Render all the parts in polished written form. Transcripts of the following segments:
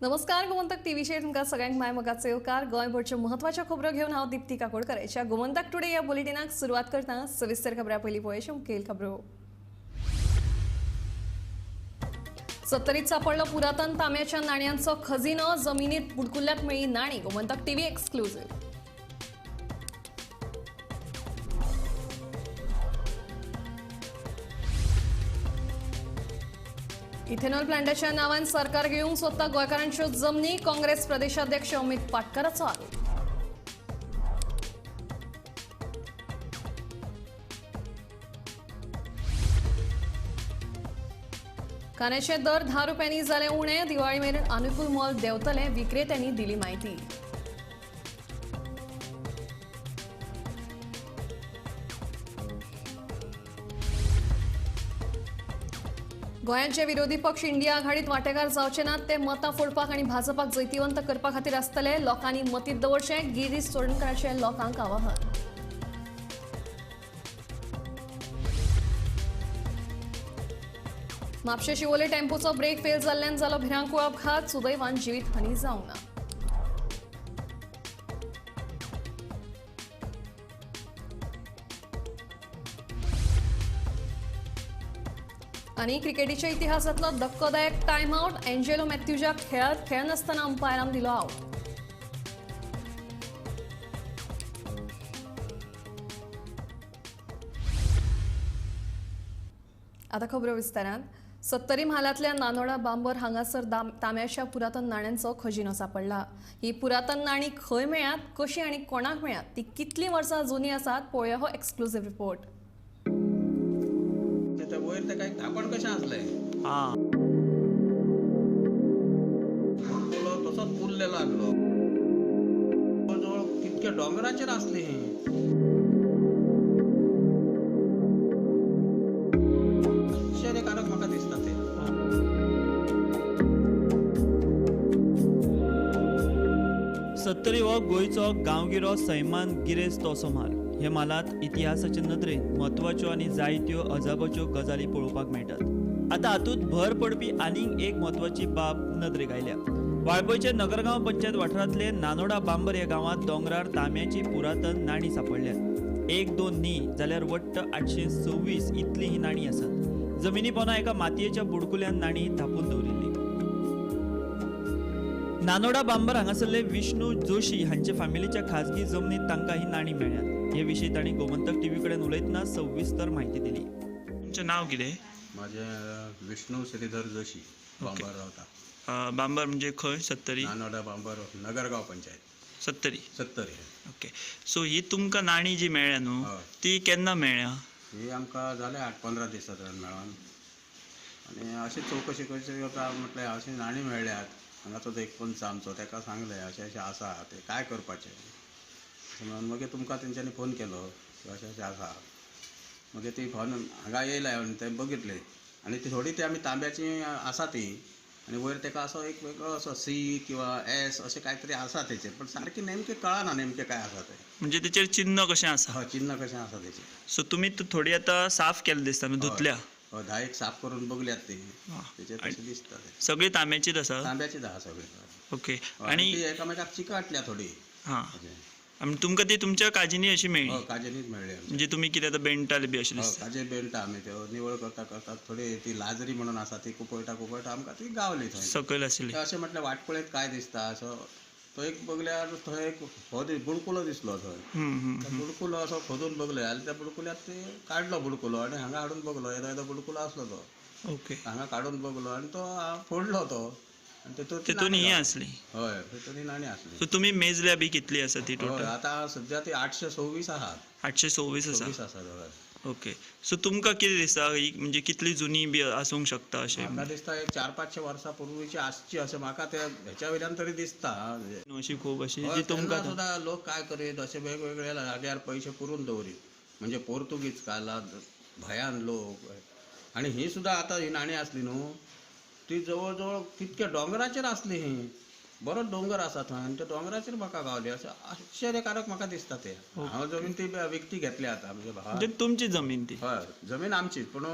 नमस्कार गोमंतक टीव्हीचेर तुमकां सगळ्यांक माय मोगाचो येवकार गोंयभरच्यो म्हत्वाच्यो खबरो घेवन हांव दिप्ती काकोडकर गोमंतक टुडे ह्या बुलेटिनाक सुरवात करता सविस्तर खबरां पयलीं पळोवया मुखेल खबरो। सत्तरीत सापडलो पुरातन तांब्याच्या नाण्यांचो खजिनो, जमिनीत बुडकुल्ल्यात मेळ्ळी नाणी। Gomantak TV exclusive. इथेनॉल प्लांटाच्या नावान सरकार घेवंक सोदता गोंयकारांच्यो जमनी। काँग्रेस प्रदेशाध्यक्ष अमित पाटकराचो आरोप। कांद्याचे दर 10 रुपयांनी जाले उणे। दिवाळी मेरेन अनुकूल मोल देंवतले, विक्रेत्यांनी दिली माहिती। गोंयांचे विरोधी पक्ष इंडिया आघाडीत वांटेकार जावचे नात। ते मतां फोडपाक आनी भाजपाक जैतिवंत करपा खातीर आसतले। लोकांनी मतींत दवरचें, गिरीश चोडणकराचें लोकांक आवाहन। म्हापशे शिवोले टेम्पोचो ब्रेक फेल जाल्ल्यान जालो भिरांकूळ अपघात। सुदैवान जिवीत हानी जावंक ना। आणि क्रिकेटीच्या इतिहासातलो धक्कोदायक टाइम आउट। एंजेलो मॅथ्यूच्या खेळनासतना अंपायरान दिलो आउट। आता खबरो विस्तारान। सत्तरी म्हालांतल्या नानोडा बांबर हांगासर तांब्याच्या पुरातन नाण्यांचो खजिनो सापडला। ही पुरातन नाणी खंय मेळ्ळ्यात, कशी आनी कोणाक मेळ्ळ्यात, ती कितली वर्सां जुनी आसात, पळोवया हो एक्सक्लुझिव्ह रिपोर्ट। वयर ते काय कापड कशें आसलें तसोच पुरलेलो आसलो। जवळ कितके डोंगराचेर आसली ही। आश्चर्यकारक म्हाका दिसता ते। सत्तरी हो गोंयचो गांवगिरो सैमान गिरेस्त तोसो म्हाल। हे म्हालांत इतिहासाचे नदरेन म्हत्वाच्यो आनी जायत्यो अजापाच्यो गजाली पळोवपाक मेळटात। आतां हातूंत भर पडपी आनीक एक म्हत्वाची बाब नदरेक आयल्या। वाळपयचे नगरगांव पंचायत वाठारांतले नानोडा बांबर ह्या गांवांत दोंगरार तांब्याची पुरातन नाणी सापडल्यात। 1-2 न्ही जाल्यार वट्ट 826 इतली ही नाणी आसात। जमिनी पोंदा एका मातयेच्या बुडकुल्यान नाणी थापून दवरिल्ली। नानोडा बांबर हांगासरले विष्णू जोशी हांचे फॅमिलीच्या खाजगी जमनीत तांकां ही नाणी मेळ्ळ्यात। हे विशीं तांणी गोमंतक टीव्ही कडेन उलयतना सविस्तर म्हायती दिली। तुमचें नांव कितें? माझे विष्णू श्रीधर जोशी, बांबर रावता। बांबर म्हणजे खंय? सत्तरी? नानोडा बांबर नगरगांव पंचायत सत्तरी। सत्तरी। ओके, सो ही तुमकां नाणी जी मेळ्ळ्या न्हू, ती केन्ना मेळ्ळ्या? ही आमकां जाले 8-15 दीस जातात मेळोन। आनी अशी चवकशी करची म्हटल्यार अशी नाणी मेळ्ळ्यात। हांगाचो एक पंच आमचो ताका सांगलें अशें अशें आसा, ते काय करपाचें म्हणून मागीर तुमकां तेंच्यांनी फोन केलो अशें अशें आसा। मागीर ती फोन हांगा येयले आनी ते बघितले आनी ती थोडी ती आमी तांब्याची आसा ती आनी वयर ताका असो एक वेगळो असो C किंवा S अशें कांय तरी आसा तेचेर, पण सारकी नेमकें कळना नेमकें काय आसा तें। म्हणजे तेचेर चिन्ह कशें आसा? हय, चिन्ह कशें आसा तेचेर। सो तुमी थोडी आतां साफ केले दिसता न्हू, धुतल्या? हय, 10 एक साफ करून बघल्यात ती तेचेर तशें दिसता ते। सगळी तांब्याचीच आसा? तांब्याचीच आहा सगळी। ओके, आनी ती एकामेकाक चिकटल्या थोडी। हां, आनी तुमकां ती तुमच्या काजीनी अशी मेळ्ळी? काजेनीच मेळ्ळी। म्हणजे तुमी कितें आतां बेंटाले बी अशें दिसता? काजे बेंटा आमी त्यो निवळ करता करता थोडी ती लाजरी म्हणून आसा ती कुपळटा आमकां ती गावली थंय सकयल आसली। अशें म्हटल्यार वाटपळेत काय दिसता असो। तो एक बघल्यार थंय एक बुडकुलो दिसलो थंय। बुडकुलो असो खोदून बघले आनी त्या बुडकुल्यात ते काडलो बुडकुलो आनी हांगा हाडून बघलो येदो बुडकुलो आसलो तो। ओके, हांगा काडून बघलो आनी तो फोडलो तो आनी तेतून ही आसली? हय, तेतून नाणी आसली। सो तुमी मेजल्या बी कितली आसा ती टोटल? आतां सद्या ती 826 आहा। 826 आसा? 26 आसा हय। ओके, सो तुमकां कितें दिसता ही म्हणजे कितली जुनी बी आसूंक शकता अशें? म्हाका दिसता एक 400-500 वर्सां पूर्वीची आसची अशें म्हाका त्या हेच्या वयल्यान तरी दिसता। अशी खूब अशी हय, जी तेन्ना तुमकां सुद्दां लोक काय करीत अशे वेगवेगळ्या जाग्यार पयशे पुरून दवरीत, म्हणजे पोर्तुगीज काळांत भयान लोक। आनी ही सुद्दां आतां ही नाणी आसली न्हू, ती जवळ जवळ कितके डोंगराचेर आसली ही। बरोच डोंगर आसा थंय आनी त्या डोंगराचेर म्हाका गावली अशें आश्चर्यकारक म्हाका दिसता ते। हांव जमीन ती विकती घेतली आतां म्हणजे म्हणजे तुमची जमीन ती? हय, जमीन आमचीच, पूण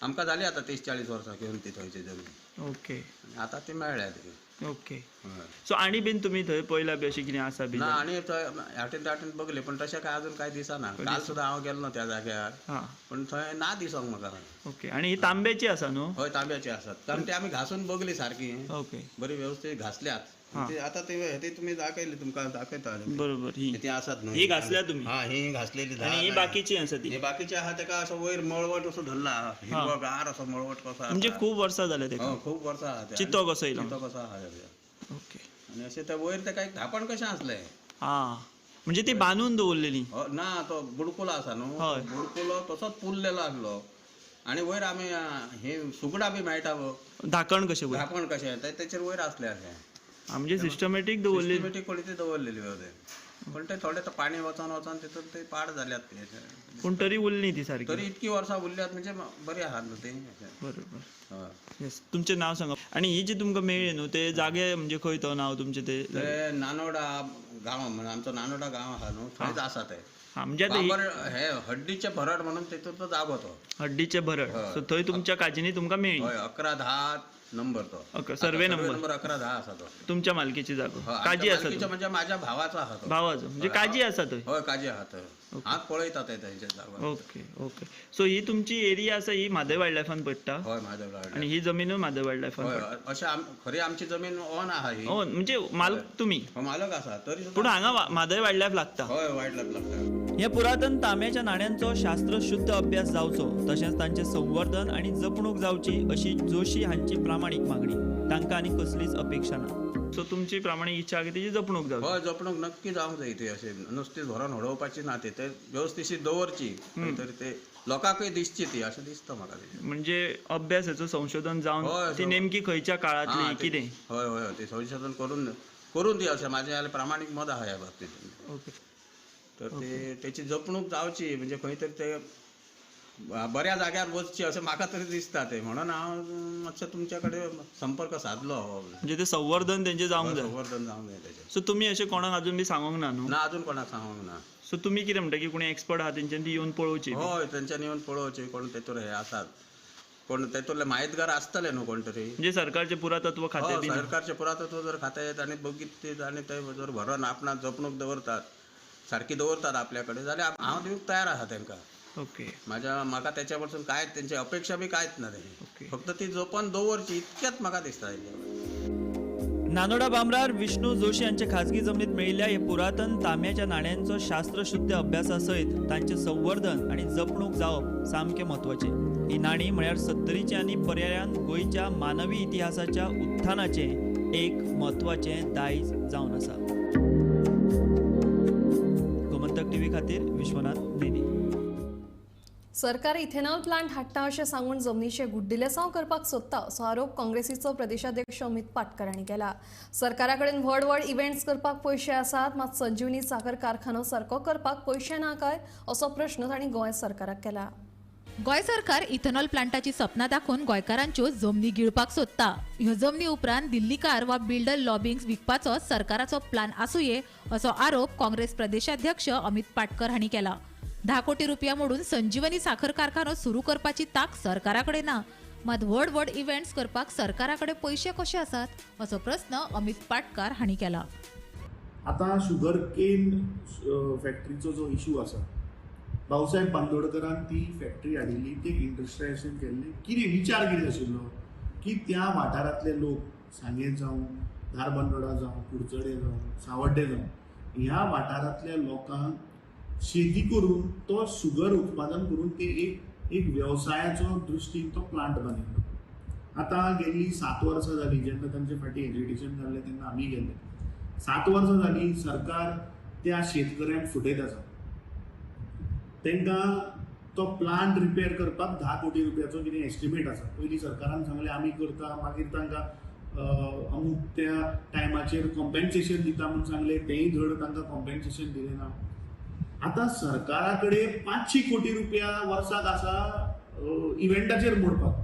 आमकां जाली आतां 30-40 वर्सां घेवन ती थंयची जमीन। ओके आनी आतां ती मेळ्ळ्या ती ओके हय. सो आनी बीन तुमी थंय पयला बी अशें कितें आसा बी ना आनी थंय हाटीन दाटीन बघले पण तशें काय अजून काय दिसना काल सुद्दां हांव गेल्लो त्या जाग्यार हां पण थंय ना दिसोंक म्हाका ओके आनी ही तांब्याची आसा न्हू हय तांब्याची आसात कारण ती आमी घासून बघली सारकी ओके बरी व्यवस्थीत घासल्यात हां. ती आतां ती तुमी दाखयली तुमकां दाखयता बरोबर ही ती आसात न्हू ही घासल्या तुमी हा ही घासलेली आनी ही बाकीची आसा ती हे बाकीचे आहा तेका असो वयर मळवट असो धरला हिरवोगार असो मळवट कसो म्हणजे आसा. खूब वर्सां जाले तेका हो, खूप वर्सां आहा ते. चितो कसो येयलो? चितो कसो आहा तेजो. ओके आनी अशें ते वयर तेका एक धापण कशें आसलें हां म्हणजे ती बांदून दवरलेली हो, ना तो बुडकुलो आसा न्हू हय. बुडकुलो तसोच पुरलेलो आसलो आनी वयर आमी हे सुगडां बी मेळटा धाकण कशें वयर धापण कशें तेचेर वयर आसलें अशें म्हणजे सिस्टमॅटीक दवरलेली सिस्टमॅटीक क्वॉलिटी दवरलेली होते पण ते थोडे तो पाणी वचोन वचोन तितून ते पाड जाल्यात ते पूण तरी उरली ती सारकी तरी इतकी वर्सां उरल्यात म्हणजे बरी आहात न्हू ते बरोबर हय. येस तुमचें नांव सांगा आनी ही जी तुमकां मेळ्ळी न्हू ते जागे म्हणजे खंय तो नांव तुमचें ते ते नानोडा गांव म्हणजे आमचो नानोडा गांव आहा न्हू थंयच आसा ते हां म्हणजे आतां ही बाबर हे हड्डीचे भरड म्हणून तितून तो जागो तो हड्डीचे भरड हय. सो थंय तुमच्या काजीनी तुमकां मेळ्ळी हय 11-10 नंबर तो सर्वे नंबर 11-10 आसा तो तुमच्या मालकीची जागो हय, काजी आमच्या आसा मालकीचो तो म्हणजे माझ्या भावाचा आहा तो भावाचो म्हणजे हय, काजी आसा थंय हय काजी आहा थंय हांव पळयता ते थंयचे जागो ओके ओके सो ही तुमची एरिया आसा ही म्हादय वायल्ड लायफान पडटा हय म्हादय वायल्ड आनी ही जमीनूय म्हादय वायल्ड लायफान हय पडटा अशें खरी आमची जमीन ऑन आहा ही हो म्हणजे मालक तुमी हो, मालक आसा तरी पूण हांगा म्हादय वायल्ड लायफ लागता हय वायल्ड लायफ लागता हे पुरातन तांब्याच्या नाण्यांचो शास्त्रशुद्ध अभ्यास जावचो तशेंच तांचे संवर्धन आणि जपणूक जावची अशी जोशी हांची प्रामाणीक मागणी तांकां आनी कसलीच अपेक्षा ना सो तुमची प्रामाणीक इच्छा आहा की तेची जपणूक जावची हय जपणूक नक्की जावंक जाय ती अशें नुस्तें व्हरोन उडोवपाची ना ते व्यवस्थिशीर दवरची खंय तरी ते लोकांकूय दिसची ती अशें दिसता म्हाका तेजें. म्हणजे अभ्यासाचं संशोधन हय, जावन ती नेमकी खंयच्या हा, काळातली ते- कितें हय हय ते संशोधन करून दी अशें म्हाजें जाल्यार प्रामाणीक मत आहा ह्या बाबतींत ओके तर ते तेची जपणूक जावची म्हणजे खंय तरी ते बऱ्या जाग्यार वचची अशें म्हाका तरी दिसता ते म्हणून हांव मातसो तुमच्या कडेन संपर्क सादलो हो म्हणजे ते संवर्धन तेंचें जावंक जाय संवर्धन जावंक जाय तेजें सो तुमी अशें कोणाक अजून बी सांगोंक ना न्हू ना अजून कोणाक सांगूंक ना सो तुमी कितें म्हणटा की कोणी एक्सपर्ट आहा तेंच्यानी ती येवन पळोवची बी? हय तेंच्यांनी येवन पळोवचें कोण तेतूर हे आसात कोण तेतूरले माहितगार आसतले न्हू कोण तरी म्हणजे सरकारचे पुरातत्व खाते बी ना? सरकारचे पुरातत्व जर खाते आहेत आणि बघितले आणि ते जर भरून आपणाक जपणूक दवरतात सारकी दवरतात आपल्याकडे जाल्यार हांव दिवंक तयार आहा तांकां ओके म्हाका त्याच्या पासून काय त्यांची अपेक्षा बी कांयच ना ओके. ते फक्त ती जपून दवरची इतकेंच म्हाका दिसता नानोडा बांबरार विष्णू जोशी यांच्या खाजगी जमनीत मेळिल्ल्या हे पुरातन तांब्याच्या नाण्यांचो शास्त्रशुद्ध अभ्यासा सयत तांचे संवर्धन आणि जपणूक जावप सामकें म्हत्वाचें ही नाणी म्हळ्यार सत्तरीचे आनी पर्यायान गोंयच्या मानवी इतिहासाच्या उत्थानाचें एक म्हत्वाचें दायज जावन आसा गोमंतक टीव्ही खातीर विश्वनाथ नेने सरकार इथेनॉल प्लांट हाडटा अशें सांगून जमनीचे गुड्डिलेसांव करपाक सोदता असो आरोप काँग्रेसीचो प्रदेशाध्यक्ष अमित पाटकर हांणी केला सरकारा कडेन व्हड व्हड इव्हेंट्स करपाक पयशे आसात मात संजीवनी साखर कारखानो सारको करपाक पयशे ना काय असो प्रश्न तांणी गोंय सरकाराक केला गोंय सरकार इथेनॉल प्लांटाची सपनां दाखोवन गोंयकारांच्यो जमनी गिळपाक सोदता ह्यो जमनी उपरांत दिल्लीकार वा बिल्डर लॉबिंग्स विकपाचो सरकाराचो प्लान आसूये असो आरोप काँग्रेस प्रदेशाध्यक्ष अमित पाटकर हांणी केला 10 कोटी रुपया मोडून संजीवनी साखर कारखानो सुरू करपाची तांक सरकाराकडे ना मात व्हड व्हड इव्हेंट्स करपाक सरकाराकडे पयशे कशे आसात असो प्रश्न अमित पाटकर हांणी केला आता शुगर केन फॅक्टरीचो जो इशू आसा भाऊसाहेब बांदोडकरान ती फॅक्टरी हाडिल्ली ते इंडस्ट्रियलायझेशन केल्लें कितें विचार कितें आशिल्लो की त्या वाठारांतले लोक सांगे जावं धारबांदोडा जावं कुडचडे जावं सावड्डे जावं ह्या वाठारांतल्या लोकांक शेती करून तो शुगर उत्पादन करून ते एक व्यवसायाचो दृश्टीन तो प्लांट बांदिल्लो आतां गेल्ली 7 वर्सां जाली जेन्ना तांचे फाटीं एज्युकेशन जाल्लें तेन्ना आमी गेल्ले 7 वर्सां जाली सरकार त्या शेतकऱ्यांक फुटयत आसा तांकां तो प्लांट रिपेर करपाक 10 कोटी रुपयाचो कितें एस्टिमेट आसा पयलीं सरकारान सांगलें आमी करता मागीर तांकां अमूक त्या टायमाचेर कॉम्पेन्सेशन दिता म्हूण सांगलें तेंय धड तांकां कॉम्पेन्सेशन दिलें ना आतां सरकारा कडेन 500 कोटी रुपया वर्साक आसा इव्हेंटाचेर मोडपाक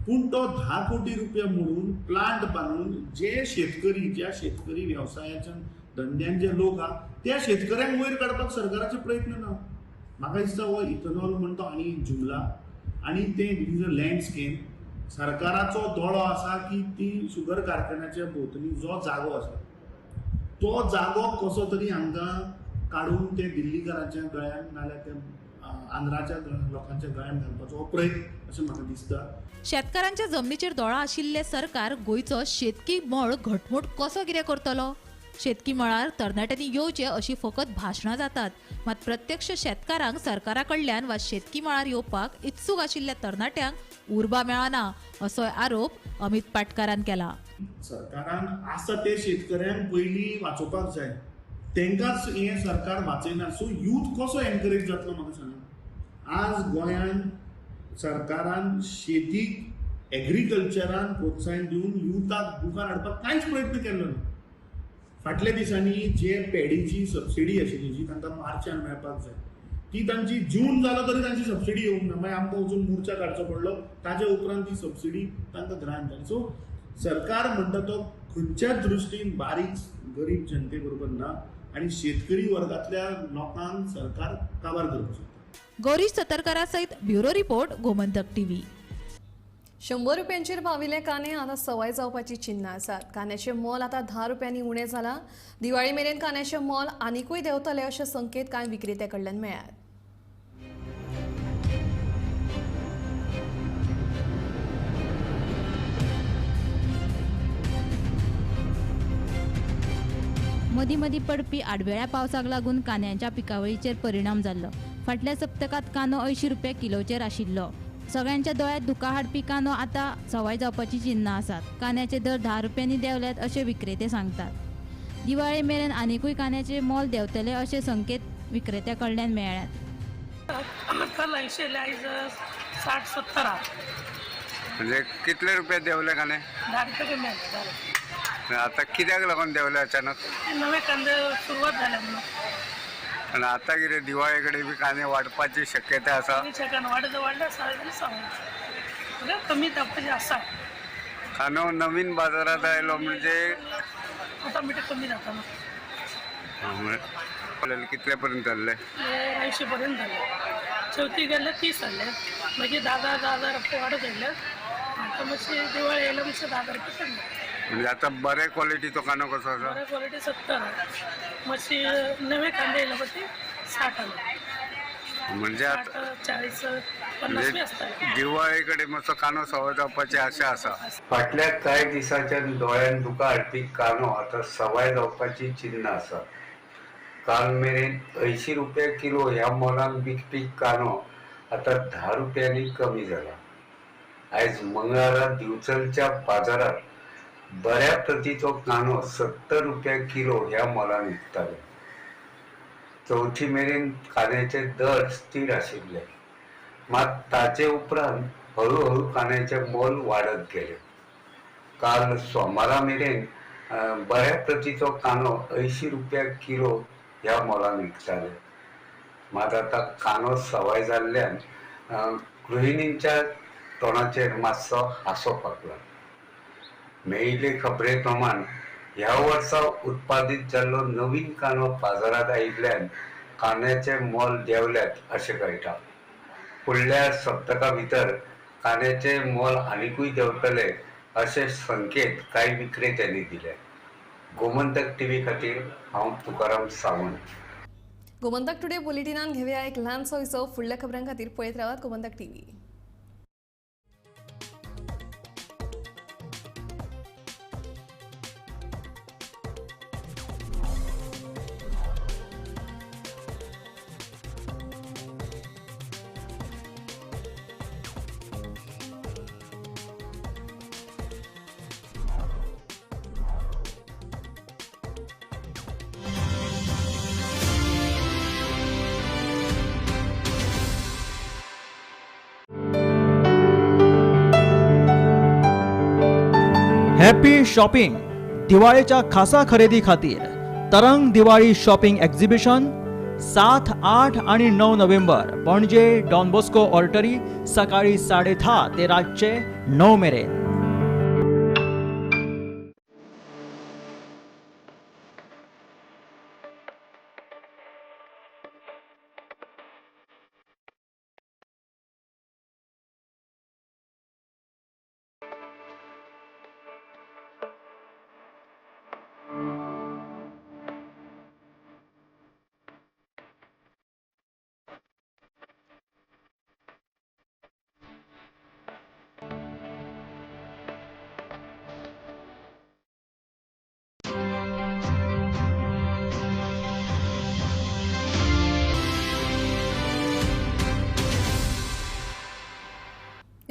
पूण तो 10 कोटी रुपया मोडून प्लांट बांदून ज्या शेतकरी वेवसायाच्या धंद्यान जे लोक आहा त्या शेतकऱ्यांक वयर काडपाक सरकाराचे प्रयत्न ना म्हाका दिसता हो इथेनॉल म्हणटा आनी जुमला आनी ते लँडस्केप सरकाराचो दोळो आसा की ती शुगर कारखान्याच्या भोंवतणी जो जागो आसा तो जागो कसो तरी हांकां काडून ते दिल्लीकरांच्या गळ्यान नाल्यार ते आंध्राच्या लोकांच्या गळ्यान घालपाचो हो प्रयत्न अशें म्हाका दिसता. शेतकारांच्या जमनीचेर दोळा आशिल्ले सरकार गोंयचो शेतकी मळ घटमूट कसो कितें करतलो? शेतकी मळार तरणाट्यांनी येवचे अशी फकत भाशणां जातात, मात प्रत्यक्ष शेतकारांक सरकारा कडल्यान वा शेतकी मळार येवपाक इत्सूक आशिल्ल्या तरणाट्यांक उर्बा मेळना असोय आरोप अमित पाटकारान केला. सरकारान आसा ते शेतकऱ्यांक पयलीं वाचोवपाक जाय, तांकांच हे सरकार वाचयना. सो यूथ कसो एनकरेज जातलो म्हाका सांगा. आज गोंयान सरकारान शेतीक एग्रीकल्चरान प्रोत्साहन दिवन युथाक मुखार हाडपाक कांयच प्रयत्न केल्लो ना. फाटल्या दिसांनी जे पॅडीची सबसिडी आशिल्ली जी तांकां मार्चान मेळपाक जाय ती तांची जून जालो तरी तांची सबसिडी येवंक ना. मागीर आमकां वचून मोर्चा काडचो पडलो, ताजे उपरांत ती सबसिडी तांकां ग्रांट जाली. सो सरकार म्हणटा तो खंयच्याच दृश्टीन बारीक गरीब जनते बरोबर ना आनी शेतकरी वर्गातल्या लोकांक सरकार काबार करपाक सोदता. गौरीश सतरकरा सयत ब्युरो रिपोर्ट गोमंतक टीव्ही. 100 रुपयांचेर पाविल्ले कांदे आतां सवाय जावपाची चिन्नां आसात. कांद्याचें मोल आतां 10 रुपयांनी उणें जालां. दिवाळी मेरेन कांद्याचें मोल आनिकूय देंवतलें अशे संकेत कांय विक्रेत्या कडल्यान मेळ्ळ्यात. मदीं मदीं पडपी आडवेळ्या पावसाक लागून कांद्याच्या पिकावळीचेर परिणाम जाल्लो. फाटल्या सप्तकांत कांदो 80 रुपया किलोचेर आशिल्लो. सगळ्यांच्या दोळ्यांत दुकां हाडपी कांदो आतां सवाय जावपाची चिन्नां आसात. कांद्याचे दर 10 रुपयांनी देंवल्यात अशे विक्रेते सांगतात. दिवाळे मेरेन आनिकूय कांद्याचे मोल देंवतले अशे संकेत विक्रेत्या कडल्यान मेळ्ळ्यात. काल 80 आयज 60-70 म्हणजे कितले रुपये देवले कांदे? 10 रुपये कमी आले. आता कित्याक लागून देवले अचानक? नवे कांदे सुरुवात झाल्या म्हणून आणि आता कितें दिवाळे कडेन बी कांदे वाडपाची शक्यता आसा? सेकंड वाढलं साडेतीन सांगू कमी तापपाचे असा कांदो नवीन बाजारात आयलो म्हणजे ऑटोमॅटिक कमी जाता ना. कितले पर्यंत जाल्ले? 80 पर्यंत झाले. चवथी गेले 30 जाले. मागीर 10,000 रुपये वाढत गेले. आता मातशी दिवाळी येयला मातशे 10,000 रुपये कमी. म्हणजे आता बरे क्वालिटीचो कांदो कसो आसा? बऱ्या क्वालिटी 70 मातशी नवे कांदे येयला पळय ते 60 आले. म्हणजे आता 40-50 बी आसता. दिवाळे कडेन मातसो कांदो सवाय जावपाची आशा आसा. फाटल्या कांय दिसांच्या दोळ्यान दुकां हाडपी कांदो आतां सवाय जावपाची चिन्नां आसा. काल मेरेन 80 रुपया किलो ह्या मोलान विकपी कांदो आतां 10 रुपयांनी कमी जाला. आयज मंगळारा दिवचलच्या बाजारात बऱ्या प्रतीचो कांदो 70 रुपया किलो ह्या मोलान विकताले. चवथी मेरेन कांद्याचे दर स्थिर आशिल्ले, मात ताचे उपरांत हळूहळू कांद्याचे मोल वाडत गेले. काल सोमारा मेरेन बऱ्या प्रतीचो कांदो 80 रुपया किलो ह्या मोलान विकताले. मात आतां कांदो सवाय जाल्ल्यान गृहिणींच्या तोंडाचेर मातसो हांसो पाकला. मेळिल्ले खबरे प्रमाण ह्या वर्सा उत्पादीत जाल्लो नवीन कांदो बाजारात आयिल्ल्यान कांद्याचे मोल देंवल्यात अशें कळटा. फुडल्या सप्तका भितर कांद्याचे मोल आनिकूय देंवतले अशे संकेत कांय विक्रेत्यांनी दिले. गोमंतक टीव्ही खातीर हांव तुकाराम सावंत. गोमंतक टुडे बुलेटिनान घेवया एक ल्हानसो विसव. फुडल्या खबरां खातीर पळयत रावात गोमंतक टीव्ही. Happy shopping. दिवाळीच्या खासा खरेदी खातीर तरंग दिवाळी शॉपिंग एक्झिबिशन 7, 8 आणि 9 नोव्हेंबर पणजे डॉन बॉस्को ऑर्टरी सकाळी 10:30 ते रातचे 9 मेरेन.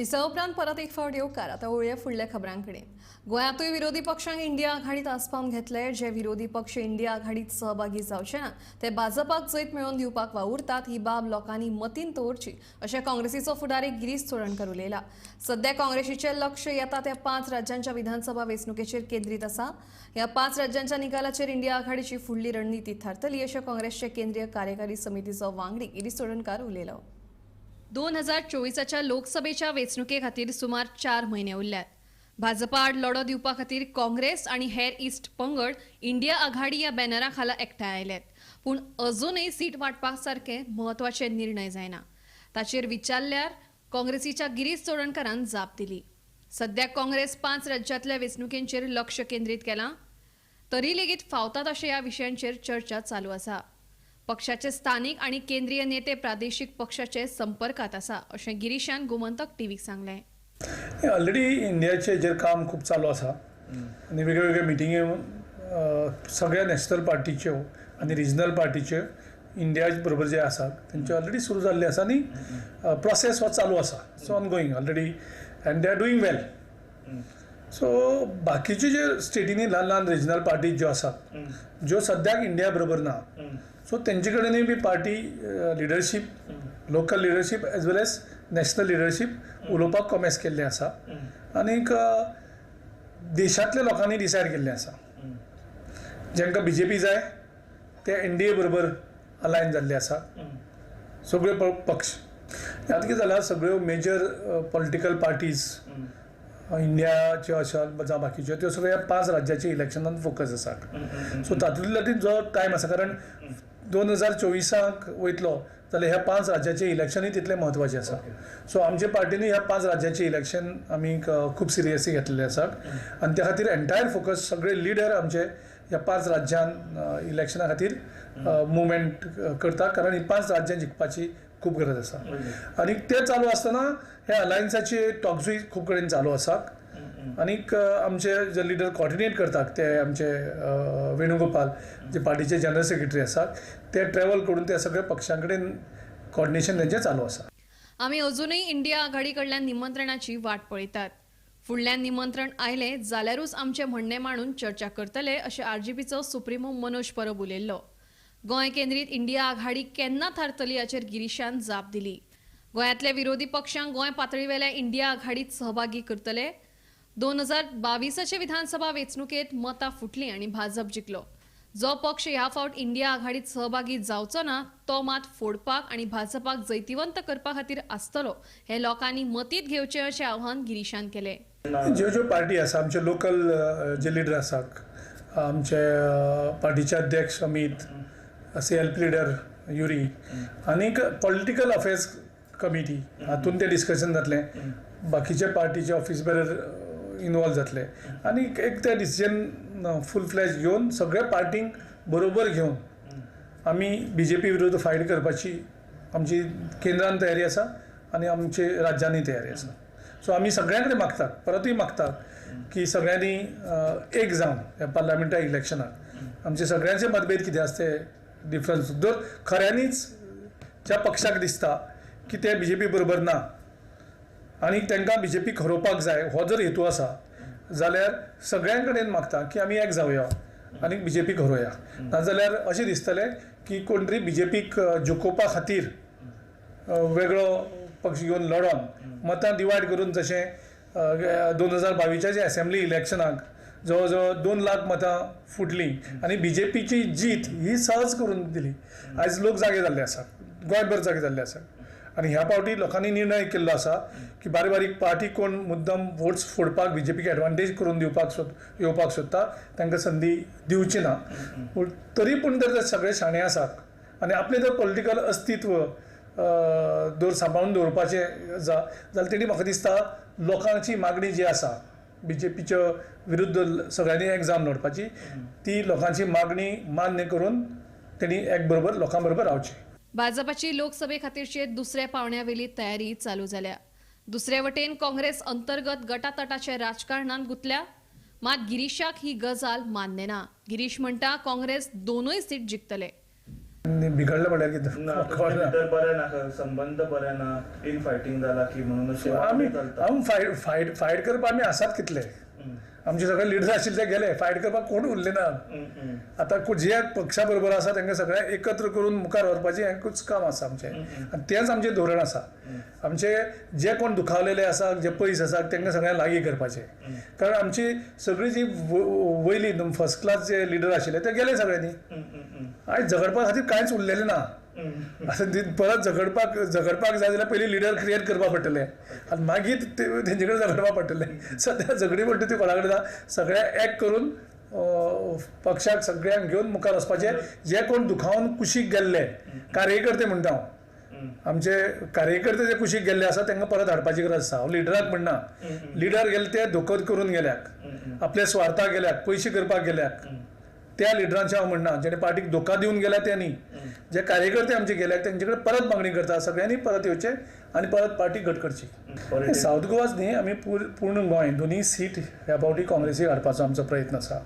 दिसा उपरांत परत एक फावट येवकार आतां वळया फुडल्या खबरां कडेन. गोंयांतूय विरोधी पक्षांक इंडिया आघाडीत आस्पावन घेतले. जे विरोधी पक्ष इंडिया आघाडीत सहभागी जावचे ना ते भाजपाक जैत मेळोवन दिवपाक वावुरतात ही बाब लोकांनी मतीन दवरची अशें काँग्रेसीचो फुडारी गिरीश चोडणकर उलयला. सध्या काँग्रेसीचें लक्ष येता त्या 5 राज्यांच्या विधानसभा वेंचणुकेचेर केंद्रीत आसा. ह्या 5 राज्यांच्या निकालाचेर इंडिया आघाडीची फुडली रणनीती थारतली अशें काँग्रेसचे केंद्रीय कार्यकारी समितीचो वांगडी गिरीश चोडणकर उलयलो. 2024च्या लोकसभेच्या वेंचणुके खातीर सुमार 4 म्हयने उरल्यात. भाजपा आड लढो दिवपा खातीर काँग्रेस आनी हेर इस्ट पंगड इंडिया आघाडी ह्या बॅनरा खाला एकठांय आयल्यात. पूण अजूनय सीट वांटपा सारके म्हत्वाचे निर्णय जायना. ताचेर विचारल्यार काँग्रेसीच्या गिरीश चोडणकरान जाप दिली. सध्या काँग्रेस 5 राज्यांतल्या वेंचणुकेंचेर लक्ष केंद्रीत केलां. तरी लेगीत फावता तशें ह्या विशयांचेर चर्चा चालू आसा. पक्षाचे स्थानीक आणि केंद्रीय नेते प्रादेशीक पक्षाचे संपर्कात आसा अशें गिरीशान गोमंतक टीव्हीक सांगलें. ऑलरेडी इंडियाचे हेजेर काम खूब चालू आसा आनी वेगळे वेगळे मिटिंगे सगळ्या नॅशनल पार्टीच्यो आनी रिजनल पार्टीच्यो इंडिया बरोबर जे आसात तेंचे ऑलरेडी सुरू जाल्ले आसा आनी प्रोसेस हो चालू आसा. So on going already and they are doing well. So बाकीचे जे स्टेटींनी ल्हान ल्हान रिजनल पार्टीज ज्यो आसात ज्यो सद्याक इंडिया बरोबर ना सो तेंचे कडेनूय बी party leadership local leadership as well as national leadership उलोवपाक कॉमेस केल्लें आसा. आनीक देशांतल्या लोकांनी डिसायड केल्लें आसा जेंकां BJP जाय ते NDA बरोबर अलायन जाल्ले आसा सगळे पक्ष. आतां कितें जालां सगळ्यो मेजर पॉलिटिकल पार्टीज इंडियाच्यो आसात जावं बाकीच्यो त्यो सगळ्या 5 राज्याच्या इलेक्शनान फोकस आसात. सो तातूंतल्या जो टायम आसा कारण 2024 वयतलो जाल्यार ह्या 5 राज्याचें इलेक्शनूय तितलें म्हत्वाचें आसा. सो आमचे पार्टीनूय ह्या 5 राज्याचें इलेक्शन आमी खूब सिरियसली घेतलेलें आसात आनी त्या खातीर एंटायर फोकस सगळे लिडर आमचे ह्या 5 राज्यान इलेक्शना खातीर मुवमेंट करता कारण ही 5 राज्यां जिखपाची खूब गरज आसा. आनी ते चालू आसतना हे अलायन्साचे टॉक्सूय खूब कडेन चालू आसात. आनीक आमचे जे लिडर कॉर्डिनेट करतात ते आमचे वेणुगोपाल जे पार्टीचे जनरल सेक्रेटरी आसात ते ट्रॅव्हल करून त्या सगळ्या पक्षां कडेन कॉर्डिनेशन तेंचें चालू आसा. आमी अजूनय इंडिया आघाडी कडल्यान निमंत्रणाची वाट पळयतात. फुडल्यान निमंत्रण आयलें जाल्यारूच आमचें म्हणणें मांडून चर्चा करतले अशें RGPचो सुप्रिमो मनोज परब उलयल्लो. गोंय केंद्रीत इंडिया आघाडी केन्ना थारतली हाचेर गिरीशान जाप दिली. गोंयांतल्या विरोधी पक्षांक गोंय पातळीवेल्या इंडिया आघाडीत सहभागी करतले. 2022चे विधानसभा वेंचणुकेत मतां फुटलीं आनी भाजप जिखलो. जो पक्ष ह्या फावट इंडिया आघाडीत सहभागी जावचो ना तो मात फोडपाक आनी भाजपाक जैतिवंत करपा खातीर आसतलो हे लोकांनी मतींत घेवचें अशें आव्हान गिरीशान केलें. ज्यो ज्यो पार्टी आसा आमचे लोकल जे लिडर आसात आमचे पार्टीचे अध्यक्ष अमित CLP लिडर युरी आनीक पॉलिटिकल अफेर्स कमिटी हातून ते डिस्कशन जातलें. बाकीचे पार्टीचे ऑफिस बेरर इनवॉल्व जातले आनी एक ते डिसिजन फूल फ्लॅज घेवन सगळ्या पार्टींक बरोबर घेवन आमी BJP विरुद्ध फायट करपाची आमची केंद्रान तयारी आसा आनी आमचे राज्यांनी तयारी आसा. सो आमी सगळ्यां कडेन मागतात परतूय मागतात की सगळ्यांनी एक जावन ह्या पार्लमेंटा इलेक्शनाक आमचे सगळ्यांचे मतभेद कितें आसा ते डिफरन्स जर खऱ्यांनीच ज्या पक्षाक दिसता की ते BJP बरोबर ना आनी तांकां BJP खरोवपाक जाय हो जर हेतू आसा जाल्यार सगळ्यां कडेन मागता की आमी एक जावया आनी BJP खरोवया. नाजाल्यार अशें दिसतलें की कोण तरी BJPक जिखोवपा खातीर वेगळो पक्ष घेवन लढोन मतां डिवायड करून जशें 2022च्या जे असेंब्ली इलेक्शनाक जवळ जवळ 2 लाख मतां फुटलीं आनी BJPची जीत ही सहज करून दिली. आयज लोक जागे जाल्ले आसात गोंयभर जागे जाल्ले आसात आनी ह्या पावटी लोकांनी निर्णय केल्लो आसा की बारीक बारीक पार्टी कोण मुद्दम वोट्स फोडपाक BJPक एडवांटेज करून येवपाक सोदता तांकां संदी दिवची ना. तरी पूण जर सगळे शाणे आसात आनी आपलें जर पॉलिटिकल अस्तित्व सांबाळून दवरपाचें जाल्यार तेणी म्हाका दिसता लोकांची मागणी जी आसा BJPच्या विरुद्ध सगळ्यांनी एक जावन लढपाची ती लोकांची मागणी मान्य करून तेणी एक बरोबर लोकां बरोबर रावची. भाजपाची लोकसभे खातीरचे दुसऱ्या पावण्यावेली तयारी चालू जाल्या. दुसरे वटेन काँग्रेस अंतर्गत गटातटाच्या राजकारणात गुंतल्या. मात गिरीशाक ही गजाल मान्य ना. गिरीश म्हणटा काँग्रेस 2 सीट जिखतले. बिघडलं म्हळ्यार कितें कळना. बरें ना संबंध बरें ना इन फायटींग जाला की म्हणून फायट करपाक आमी आसात कितले. आमचे सगळे लिडर आशिल्ले ते गेले, फायट करपाक कोण उरले ना. आतां जे पक्षा बरोबर आसा तांकां सगळ्यांक एकत्र करून मुखार व्हरपाचें एकूच काम आसा आमचें, आनी तेंच आमचें धोरण आसा. आमचे जे कोण दुखावलेले आसा, जे पयस आसा तांकां सगळ्यांक लागीं करपाचें. कारण आमची सगळीं जी वयली फर्स्ट क्लास जे लिडर आशिल्ले ते गेले सगळ्यांनी. आयज झगडपा खातीर कांयच उरलेलें ना. आतां परत झगडपाक जाय जाल्यार पयलीं लिडर क्रिएट करपा पडटलें आनी मागीर तेंचे कडेन झगडपा पडटलें. सद्या झगडी म्हणटा ती कोणा कडेन सगळ्यांक एक करून पक्षाक सगळ्यांक घेवन मुखार वचपाचें. जे कोण दुखावन कुशीक गेल्ले कार्यकर्ते म्हणटा हांव, आमचे कार्यकर्ते जे कुशीक गेल्ले आसा तांकां परत हाडपाची गरज आसा. हांव लिडराक म्हणना, लिडर गेले ते धोकर करून गेल्याक, आपल्या स्वार्थाक गेल्याक, पयशे करपाक गेल्याक, त्या लिडरांचे हांव म्हणना. जेणे पार्टीक धोका दिवन गेल्या ते न्ही. जे कार्यकर्ते आमचे गेल्याक तेंचे कडेन परत मागणी करता, सगळ्यांनी परत येवचें आनी परत पार्टी घट करची. सावथ गोवाच न्ही, आमी पूर्ण गोंय दोनूय सीट ह्या फावटी काँग्रेसीक हाडपाचो आमचो प्रयत्न आसा.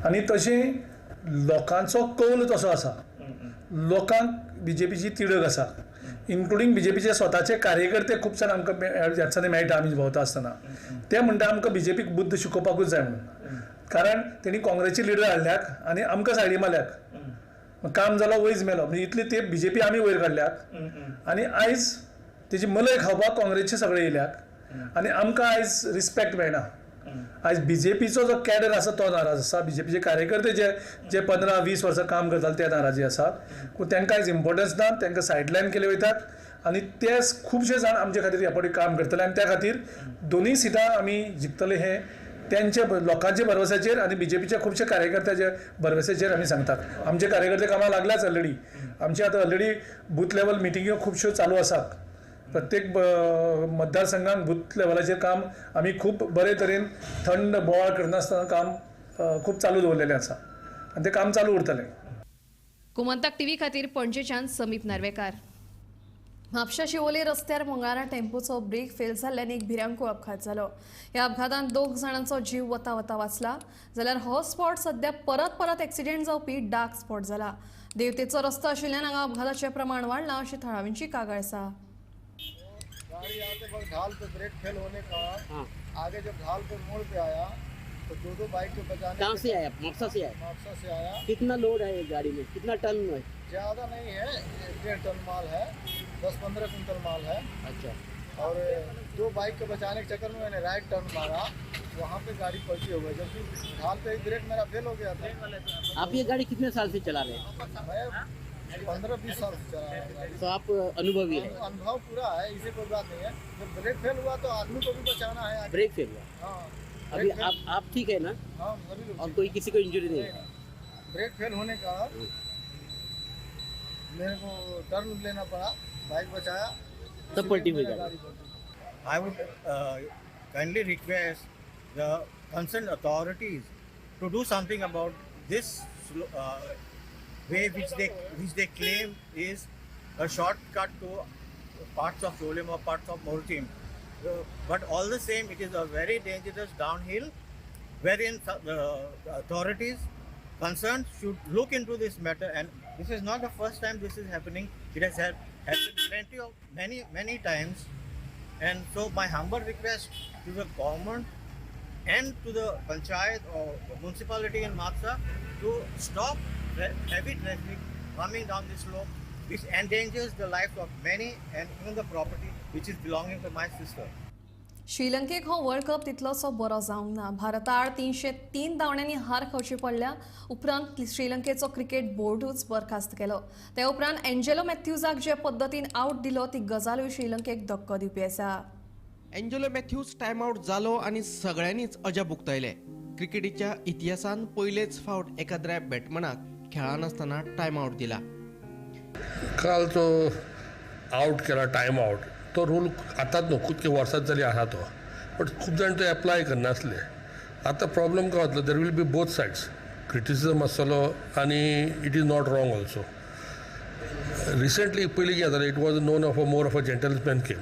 आनी तशें लोकांचो कौल तसो आसा. लोकांक बीजेपीची तिडक आसा, इन्क्लुडींग बीजेपीचे स्वताचे कार्यकर्ते खूब जाण आमकां ह्या दिसांनी मेळटा आमी भोंवता आसतना. ते म्हणटा आमकां बीजेपीक बुद्ध शिकोवपाकूच जाय म्हणून. कारण तेणी काँग्रेसचे लिडर हाडल्याक आनी आमकां सायडी मारल्याक. काम जालो वयच मेलो, म्हणजे इतली ते बीजेपी आमी वयर काडल्याक आनी आयज तेजी मलय खावपाक काँग्रेसचे सगळे येयल्याक आनी आमकां आयज रिस्पेक्ट मेळना. आयज बीजेपीचो जो कॅडर आसा तो नाराज आसा. बीजेपीचे कार्यकर्ते जे 15-20 वर्सां काम करताले ते नाराजी आसात. पूण तांकां आयज इम्पॉर्टन्स ना, तांकां सायडलायन केले वयतात आनी ते खुबशे जाण आमचे खातीर ह्या फावटी काम करतले आनी त्या खातीर दोनूय सिटां आमी जिखतले हे त्यांचे लोकांचे भरवशाचेर आनी बीजेपीच्या खुबशे कार्यकर्त्याच्या भरवशाचेर आमी सांगतात. आमचे कार्यकर्ते कामाक लागल्याच ऑलरेडी. आमचे आतां ऑलरेडी बूथ लेवल मिटिंग्यो खुबश्यो चालू आसात. प्रत्येक मतदारसंघात बूथ लेवलाचेर काम आमी खूब बरे तरेन थंड बोवाळ करनासतना काम खूब चालू दवरलेलें आसा आनी तें काम चालू उरतलें. गोमंतक टीव्ही खातीर पणजेच्यान समीप नार्वेकार. म्हापशा शिवोले रस्त्यार मंगळारा टेम्पोचो ब्रेक फेल जाल्ल्यान एक भिरांकूळ अपघात जालो. ह्या अपघातांत 2 जाणांचो जीव वता वाचला, जाल्यार हो स्पॉट सध्या परत एक्सिडेंट जावपी डार्क स्पॉट जाला. देवतेचो रस्तो आशिल्ल्यान हांगा अपघाताचें प्रमाण वाडलां अशी थळाव्यांची कागाळ आसा. गाड़ी आते वक्त ढाल पे ब्रेक फेल होने का आगे जब ढाल पे मोड़ पे आया तो दो बाइक के बचाने. कहाँ से आया? म्हापसा से आया. म्हापसा से आया. कितना लोड है ये गाड़ी में? कितना टन है? ज़्यादा नहीं है, 1.5 टन माल है, 10-15 कुंटल माल है. अच्छा. और 2 बाइक के बचाने के चक्कर में मैंने राइट टर्न मारा, वहाँ पे गाड़ी पलटी हो गई. जबकि ढाल पे एक ब्रेक मेरा फेल हो गया था. आप ये गाड़ी कितने साल से चला रहे हैं? मैं 15-20 साल से चला रहा हूँ. तो आप अनुभवी है? अनुभव पूरा है, इसे कोई बात नहीं है. जब ब्रेक फेल हुआ तो आदमी को भी बचाना है. ब्रेक फेल हुआ? हाँ. अभी आप ठीक है ना? हाँ, सभी लोग. और कोई किसी को इंजरी नहीं है? ब्रेक फेल होने का मेरे को टर्न लेना पड़ा, बाइक बचाया तब पलटी हुई गाड़ी. I would kindly request the concerned authorities to do something about this way which they claim is a shortcut to parts of Sholem or parts of Mortim. But all the same, it is a very dangerous downhill wherein the authorities concerned should look into this matter. And this is not the first time this is happening. It has happened many times. And so my humble request to the government and to the panchayat or municipality in Mathura to stop heavy traffic coming down this slope, which endangers the lives of many and even the property which is belonging to my sister. श्रीलंकेक हो world cup तितलोसो बरो जावंक ना. भारताआड 303 धांवड्यांनी हार खावची पडल्या उपरांत श्रीलंकेचो cricket बोर्डूच बरखास्त केलो. ते उपरांत एंजेलो मॅथ्यूजाक जे पद्दतीन आउट दिलो ती गजालूय श्रीलंकेक धक्को दिवपी आसा. एंजेलो मॅथ्यूज टायम आउट जालो आनी सगळ्यांनीच अजाप उक्तायले. क्रिकेटीच्या इतिहासान पयलेच फावट एखाद्या बॅटमॅनाक खेळनासतना टायम आउट दिला. काल तो आउट केला टायम आउट. तो रूल आतांच न्हू कितके वर्सां जाली आसा तो, बट खूब जाण तो एप्लाय करनासले. आतां प्रॉब्लम काय जातलो, there will be both sides. Criticism आसतलो आनी it is not wrong also. Recently पयलीं कितें जातालें, it was known of more of a gentleman game.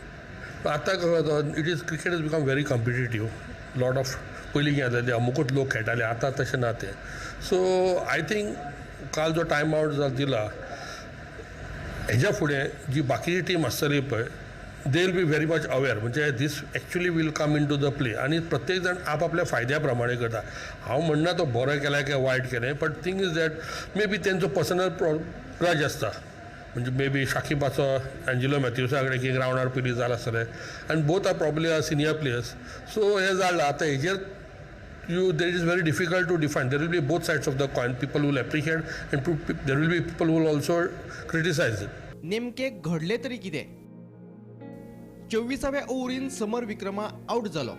आतां काय जाता, it is cricket is become very competitive. Lot of पयलीं कितें जातालें अमुकूच लोक खेळटाले, आतां तशें ना तें. सो आय थिंक काल जो टायम आउट दिला हेज्या फुडें जी बाकीची टीम आसतली पळय they will be very much aware, म्हणजे this actually will come into the play आणि प्रत्येक जाण आपल्या फायद्या प्रमाणे करता. हांव म्हणना तो बरें केलें काय वायट केलें, but thing is that may be तेंचो पर्सनल ग्रज आसता. म्हणजे मे बी शाकिबाचो एंजिलो मॅथ्यूसा कडेन की ग्रावंडार पयलीं जाल आसतलें आनी both are probably are senior players. So हें जालें आतां हेजेर there is very difficult to define. There will be both sides of the coin. People will appreciate and there will be people who will also criticize it. नेमके घडले तरी कितें? 24व्या ovarian समर Vikrama out जालो.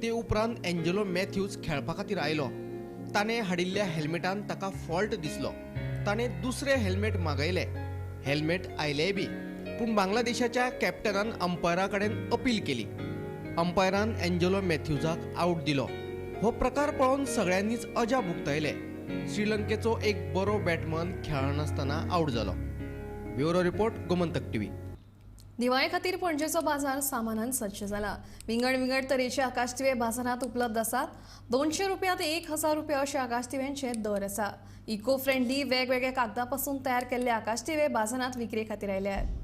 ते उपरांत एंजेलो मॅथ्यूज खेळपा खातीर आयलो. ताणें हाडिल्ल्या हेल्मेटान ताका फॉल्ट दिसलो. ताणें दुसरें हेल्मेट मागयलें. हेल्मेट आयलेय बी, पूण बांगलादेशाच्या कॅप्टनान अंपायरा कडेन अपील केली. अंपायरान एंजेलो मॅथ्यूजाक आउट दिलो. हो प्रकार पळोवन सगळ्यांनीच अजाप उक्तायले. श्रीलंकेचो एक बरो बॅटमन खेळनासतना आउट जालो. Bureau report, Gomantak TV. दिवाळे खातीर पणजेचो बाजार सामानान सज्ज जाला. विंगड तरेचे आकाश दिवे बाजारात उपलब्ध आसात. 200 रुपया ते 1000 रुपया अशे आकाश दिव्यांचे दर आसा. इको फ्रेंडली वेगवेगळ्या कागदापासून तयार केल्ले आकाश दिवे बाजारात विक्रे खातीर आयले आहेत.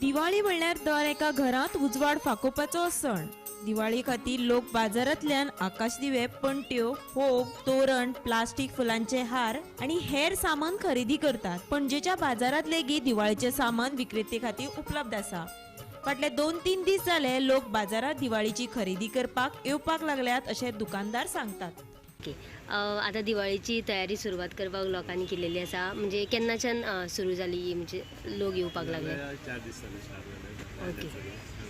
दिवाळी म्हणल्यार दर एका घरांत उजवाड फाकोवपाचो सण. दिवाळी खातीर लोक बाजारांतल्यान आकाश दिवे, पणट्यो, फोग, तोरण, प्लास्टीक फुलांचे हार आनी हेर सामान खरेदी करतात. पणजेच्या बाजारात लेगीत दिवाळीचे सामान विक्रेते खातीर उपलब्ध आसा. फाटले 2-3 दीस जाले लोक बाजारात दिवाळीची खरेदी करपाक येवपाक लागल्यात अशे दुकानदार सांगतात. आता दिवाळीची तयारी सुरुवात करपाक लोकांनी केलेली आसा. म्हणजे केन्नाच्यान सुरू जाली, म्हणजे लोक येवपाक लागले? 4 दीस जाले स्टार्ट जाले. ओके.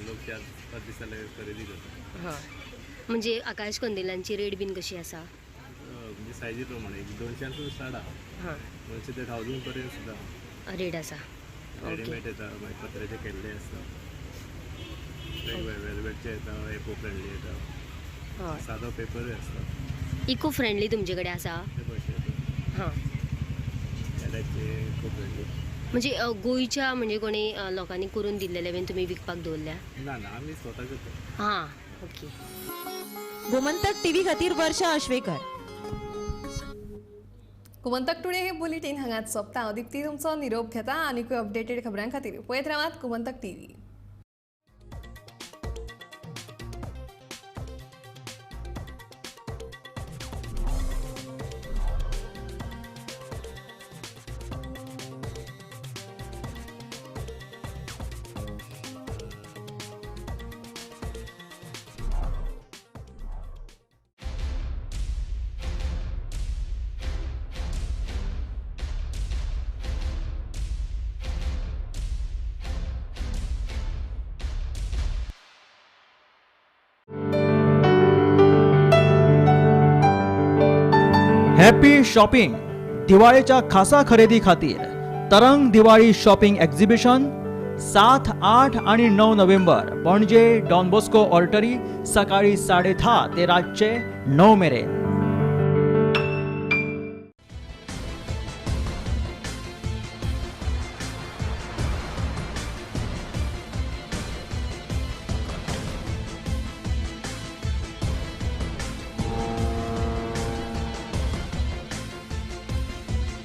लोक 4-5 दीस जाले खरेदी करतात. हां, म्हणजे आकाश कंदिलांची रेट बीन कशी आसा? म्हणजे सायजी प्रमाणे 200 स्टार्ट आहा. हां, 200 ते 1000 पर्यंत सुद्धा रेट आसा. रेडीमेड येता, मागीर पत्र्याचे केल्ले आसता, वेलवेटचे येता, इको फ्रेंडली येता, सादो पेपरूय आसता. इको फ्रेंडली तुमचे कडेन आसा? हां, इको फ्रेंडली म्हणजे गोंयच्या म्हणजे कोणी लोकांनी करून दिल्लेले बीन तुमी विकपाक दवरल्या? ना आमी स्वता करता. हां, ओके. गोमंतक टीव्ही खातीर वर्षा अश्वेकर. गोमंतक टुडे हे बुलेटिन हांगाच सोंपता. दिप्ती तुमचो निरोप घेता. आनीकूय अपडेटेड खबरां खातीर पळयत रावात गोमंतक टीव्ही. Happy shopping. दिवाळीच्या खासा खरेदी खातीर तरंग दिवाळी शॉपिंग एक्झिबिशन 7, 8 आणि 9 नोव्हेंबर पणजे डॉन बॉस्को ऑर्टरी सकाळी 10:30 ते रातचे 9 मेरेन.